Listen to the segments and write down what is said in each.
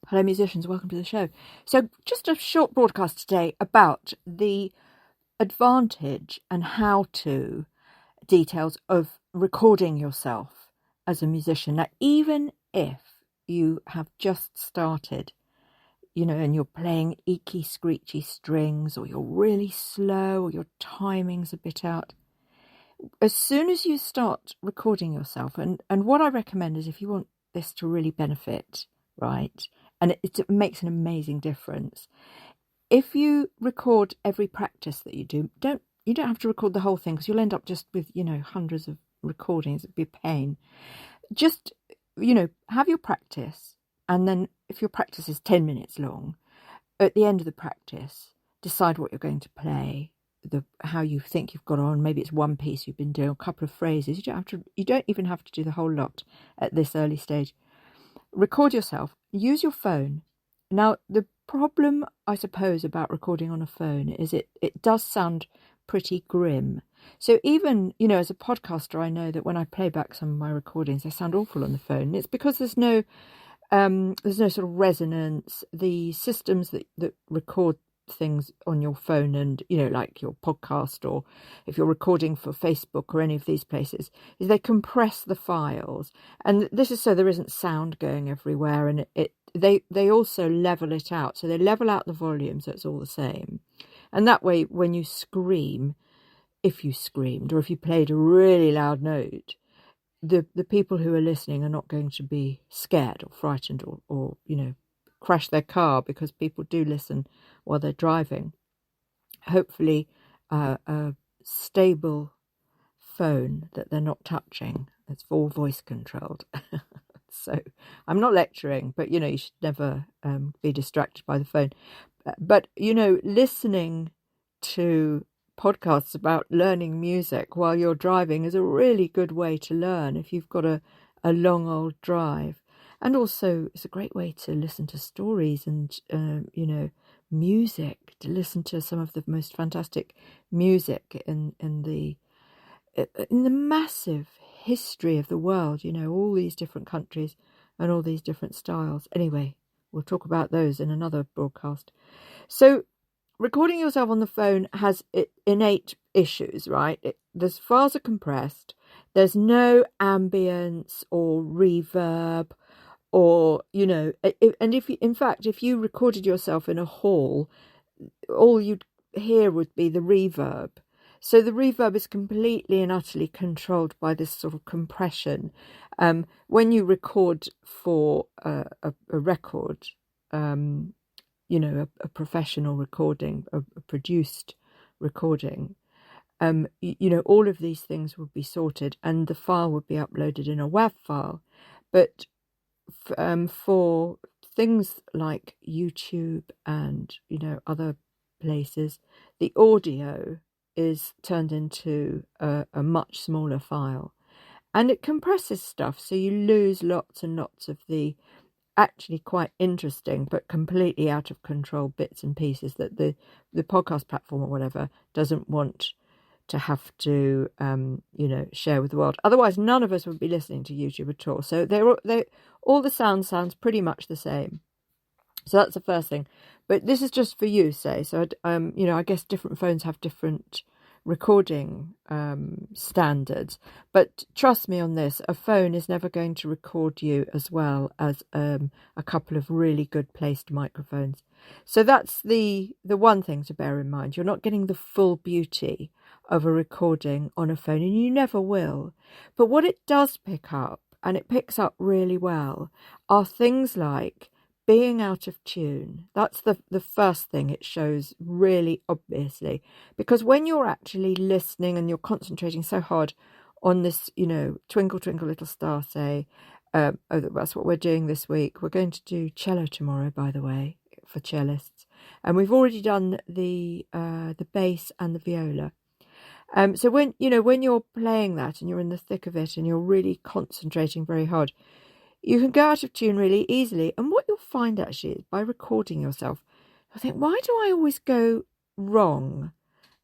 Hello musicians, welcome to the show. So just a short broadcast today about the advantage and how-to details of recording yourself as a musician. Now, even if you have just started, and you're playing eeky, screechy strings, or you're really slow, or your timing's a bit out, as soon as you start recording yourself, and what I recommend is if you want this to really benefit, right, and it makes an amazing difference. If you record every practice that you do, you don't have to record the whole thing because you'll end up just with, hundreds of recordings. It'd be a pain. Just, have your practice, and then if your practice is 10 minutes long, at the end of the practice, decide what you're going to play, how you think you've got on. Maybe it's one piece you've been doing, a couple of phrases. You don't even have to do the whole lot at this early stage. Record yourself. Use your phone. Now, the problem, I suppose, about recording on a phone is it does sound pretty grim. So even, as a podcaster, I know that when I play back some of my recordings, they sound awful on the phone. It's because there's no sort of resonance. The systems that record things on your phone and, like your podcast, or if you're recording for Facebook or any of these places, is they compress the files. And this is so there isn't sound going everywhere. And they also level it out. So they level out the volume so it's all the same. And that way, when you scream, if you screamed or if you played a really loud note, the people who are listening are not going to be scared or frightened or crash their car, because people do listen while they're driving. Hopefully a stable phone that they're not touching. It's all voice controlled. So I'm not lecturing, but you should never be distracted by the phone. But listening to podcasts about learning music while you're driving is a really good way to learn if you've got a long old drive. And also, it's a great way to listen to stories and, music, to listen to some of the most fantastic music in the massive history of the world, all these different countries and all these different styles. Anyway, we'll talk about those in another broadcast. So recording yourself on the phone has innate issues, right? The files are compressed. There's no ambience or reverb. Or, and if you recorded yourself in a hall, all you'd hear would be the reverb. So the reverb is completely and utterly controlled by this sort of compression. When you record for a record, a professional recording, a produced recording, all of these things would be sorted and the file would be uploaded in a WAV file. But for things like YouTube and other places, the audio is turned into a much smaller file, and it compresses stuff, so you lose lots and lots of the actually quite interesting but completely out of control bits and pieces that the podcast platform or whatever doesn't want to have to share with the world. Otherwise, none of us would be listening to YouTube at all. So all the sounds pretty much the same. So that's the first thing. But this is just for you, say. So I guess different phones have different recording standards. But trust me on this, a phone is never going to record you as well as a couple of really good placed microphones. So that's the one thing to bear in mind. You're not getting the full beauty of a recording on a phone, and you never will. But what it does pick up, and it picks up really well, are things like being out of tune. That's the first thing it shows really obviously, because when you're actually listening and you're concentrating so hard on this, Twinkle Twinkle Little Star, say, that's what we're doing this week. We're going to do cello tomorrow, by the way, for cellists, and we've already done the bass and the viola. So when you're playing that and you're in the thick of it and you're really concentrating very hard, you can go out of tune really easily. And what you'll find actually is by recording yourself, you'll think, why do I always go wrong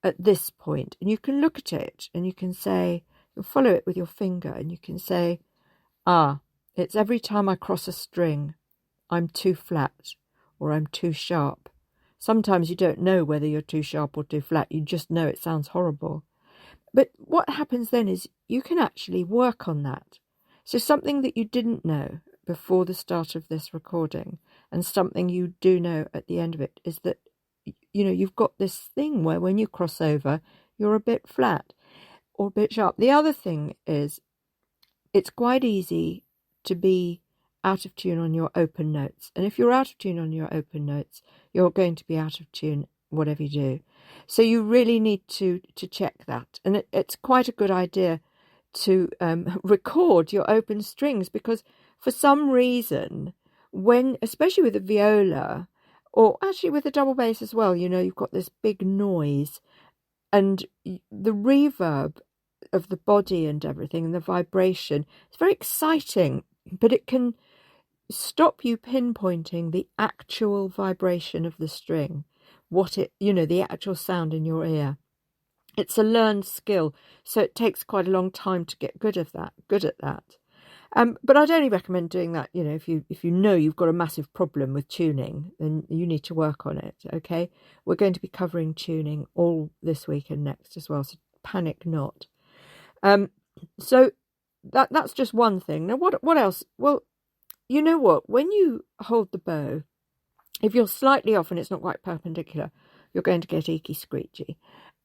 at this point? And you can look at it and you can say, you'll follow it with your finger and you can say, it's every time I cross a string, I'm too flat or I'm too sharp. Sometimes you don't know whether you're too sharp or too flat. You just know it sounds horrible. But what happens then is you can actually work on that. So something that you didn't know before the start of this recording and something you do know at the end of it is that, you've got this thing where when you cross over, you're a bit flat or a bit sharp. The other thing is it's quite easy to be out of tune on your open notes. And if you're out of tune on your open notes, you're going to be out of tune whatever you do. So you really need to check that. And it's quite a good idea to record your open strings, because for some reason, especially with the viola, or actually with the double bass as well, you've got this big noise and the reverb of the body and everything and the vibration. It's very exciting, but it can stop you pinpointing the actual vibration of the string, the actual sound in your ear. It's a learned skill, so it takes quite a long time to get good at that. But I'd only recommend doing that, if you know you've got a massive problem with tuning, then you need to work on it, okay? We're going to be covering tuning all this week and next as well, so panic not. So that's just one thing. Now, what else? Well, you know what? When you hold the bow, if you're slightly off and it's not quite perpendicular, you're going to get eeky screechy.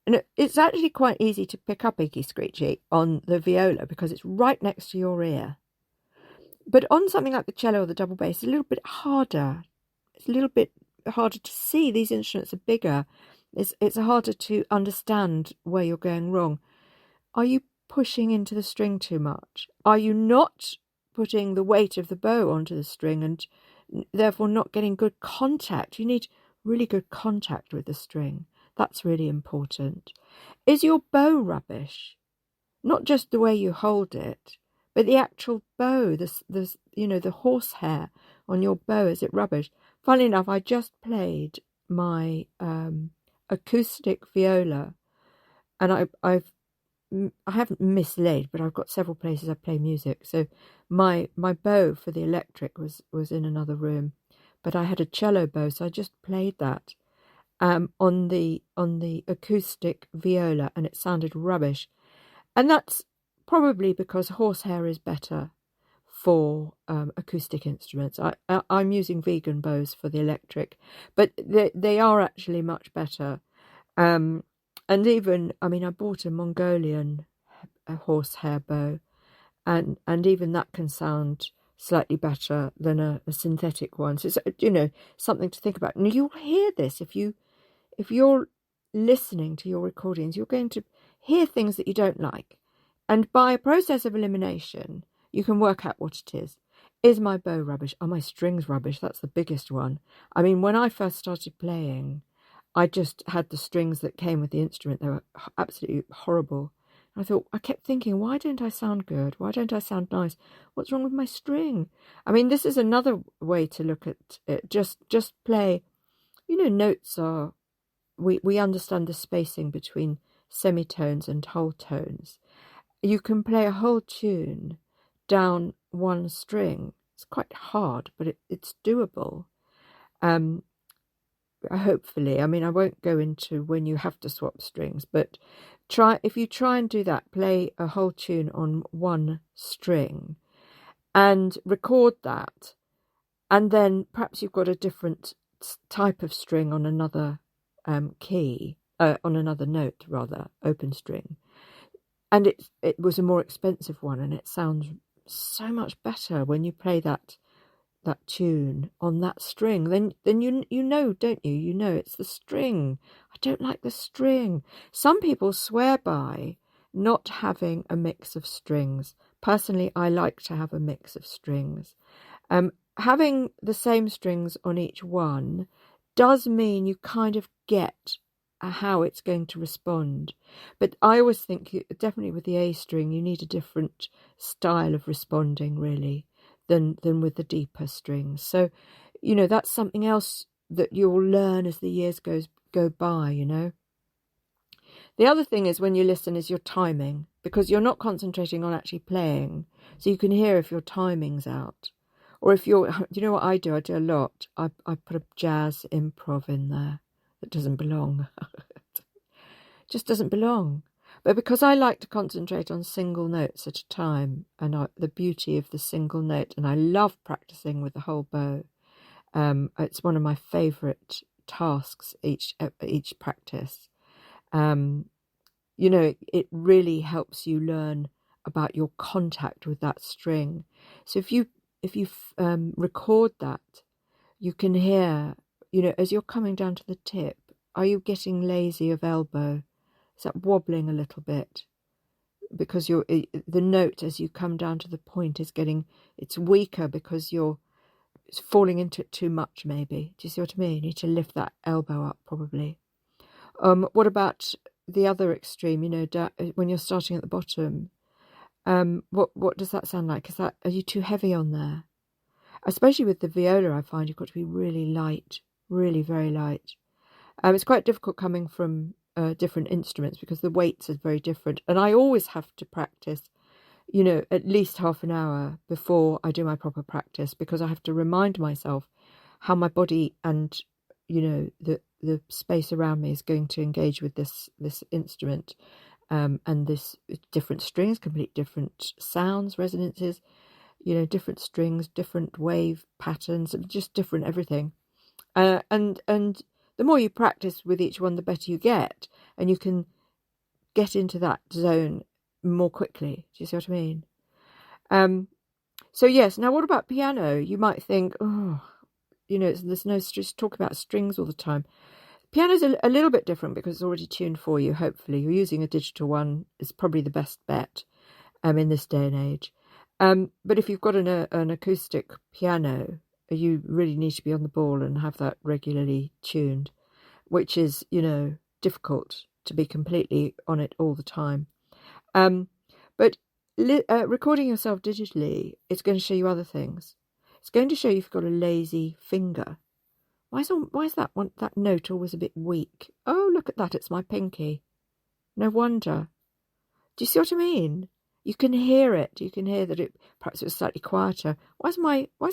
And it's actually quite easy to pick up eeky screechy on the viola because it's right next to your ear. But on something like the cello or the double bass, it's a little bit harder. It's a little bit harder to see. These instruments are bigger. It's harder to understand where you're going wrong. Are you pushing into the string too much? Are you not putting the weight of the bow onto the string and therefore not getting good contact? You need really good contact with the string. That's really important. Is your bow rubbish? Not just the way you hold it, but the actual bow, the horsehair on your bow, is it rubbish? Funnily enough, I just played my acoustic viola, and I haven't mislaid, but I've got several places I play music. So my bow for the electric was in another room, but I had a cello bow, so I just played that on the acoustic viola, and it sounded rubbish. And that's probably because horsehair is better for acoustic instruments. I'm using vegan bows for the electric, but they are actually much better. And even, I bought a Mongolian horsehair bow, and even that can sound slightly better than a synthetic one. So it's, something to think about. And you'll hear this if you're listening to your recordings, you're going to hear things that you don't like. And by a process of elimination, you can work out what it is. Is my bow rubbish? Are my strings rubbish? That's the biggest one. When I first started playing, I just had the strings that came with the instrument. They were absolutely horrible. I kept thinking, why don't I sound good? Why don't I sound nice? What's wrong with my string? This is another way to look at it. Just play. Notes are, we understand the spacing between semitones and whole tones. You can play a whole tune down one string. It's quite hard, but it's doable. Hopefully, I won't go into when you have to swap strings, but if you try and do that, play a whole tune on one string and record that, and then perhaps you've got a different type of string on another key, on another note rather, open string, and it was a more expensive one, and it sounds so much better when you play that tune on that string. Then you know, don't you? You know it's the string. I don't like the string. Some people swear by not having a mix of strings. Personally, I like to have a mix of strings. Having the same strings on each one does mean you kind of get how it's going to respond. But I always think, definitely with the A string, you need a different style of responding, really, than with the deeper strings. So, that's something else that you'll learn as the years go by, The other thing is when you listen is your timing, because you're not concentrating on actually playing. So you can hear if your timing's out, Or if you're, you know what I do? I do a lot. I put a jazz improv in there that doesn't belong. Just doesn't belong. But because I like to concentrate on single notes at a time, and the beauty of the single note, and I love practicing with the whole bow. It's one of my favourite tasks each practice. You know, it really helps you learn about your contact with that string. So if you record that, you can hear, you know, as you're coming down to the tip, are you getting lazy of elbow? Is that wobbling a little bit? Because the note as you come down to the point it's weaker because it's falling into it too much, maybe. Do you see what I mean? You need to lift that elbow up, probably. What about the other extreme, you know, when you're starting at the bottom? What does that sound like? Are you too heavy on there? Especially with the viola, I find you've got to be really light, really very light. It's quite difficult coming from different instruments because the weights are very different. And I always have to practice, you know, at least half an hour before I do my proper practice, because I have to remind myself how my body and, you know, the space around me is going to engage with this instrument, and this different strings, complete different sounds, resonances, you know, different strings, different wave patterns, just different everything. And the more you practice with each one, the better you get, and you can get into that zone more quickly. Do you see what I mean? So yes, now what about piano? You might think, oh, you know, there's no just talk about strings all the time. Piano's a little bit different because it's already tuned for you, hopefully. You're using a digital one, it's probably the best bet in this day and age. But if you've got an acoustic piano, you really need to be on the ball and have that regularly tuned, which is, you know, difficult to be completely on it all the time. But recording yourself digitally, it's going to show you other things. It's going to show you if you've got a lazy finger. Why is that note always a bit weak? Oh, look at that, it's my pinky. No wonder. Do you see what I mean? You can hear it. You can hear that perhaps it was slightly quieter. Why is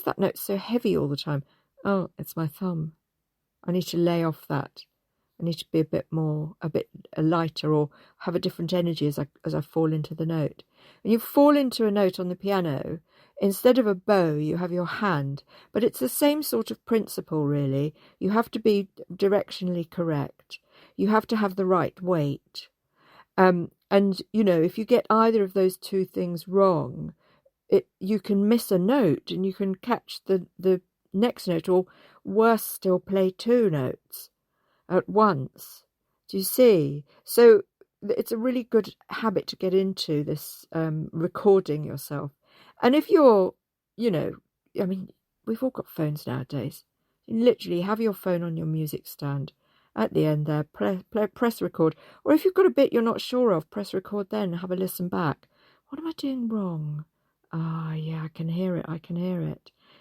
that note so heavy all the time? Oh, it's my thumb. I need to lay off that. I need to be a bit lighter, or have a different energy as I fall into the note. And you fall into a note on the piano, instead of a bow, you have your hand. But it's the same sort of principle, really. You have to be directionally correct. You have to have the right weight. And, you know, if you get either of those two things wrong, you can miss a note and you can catch the next note, or worse still, play two notes at once. Do you see? So it's a really good habit to get into, this recording yourself. And if you're, you know, I mean, we've all got phones nowadays. You literally have your phone on your music stand. At the end there, press record. Or if you've got a bit you're not sure of, press record then and have a listen back. What am I doing wrong? Ah, yeah, I can hear it.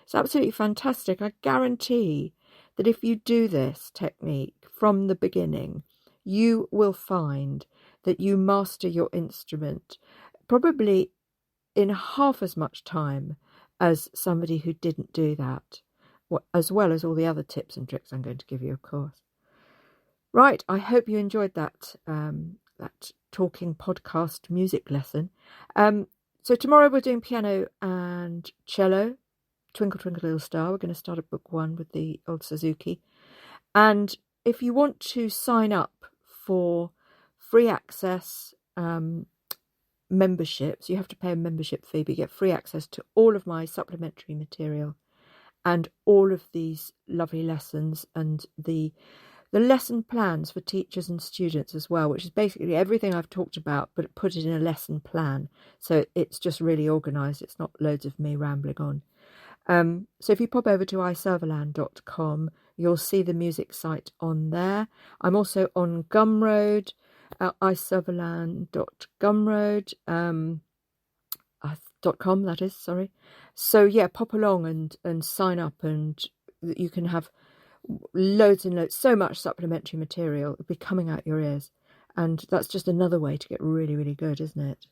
It's absolutely fantastic. I guarantee that if you do this technique from the beginning, you will find that you master your instrument probably in half as much time as somebody who didn't do that, as well as all the other tips and tricks I'm going to give you, of course. Right, I hope you enjoyed that talking podcast music lesson. So tomorrow we're doing piano and cello, Twinkle Twinkle Little Star. We're going to start at book 1 with the old Suzuki. And if you want to sign up for free access memberships, you have to pay a membership fee, but you get free access to all of my supplementary material and all of these lovely lessons, and the lesson plans for teachers and students as well, which is basically everything I've talked about, but put it in a lesson plan. So it's just really organised. It's not loads of me rambling on. So if you pop over to iServalan.com, you'll see the music site on there. I'm also on Gumroad, iServalan.gumroad.com, that is, sorry. So yeah, pop along and sign up, and you can have loads and loads, so much supplementary material will be coming out your ears, and that's just another way to get really, really good, isn't it?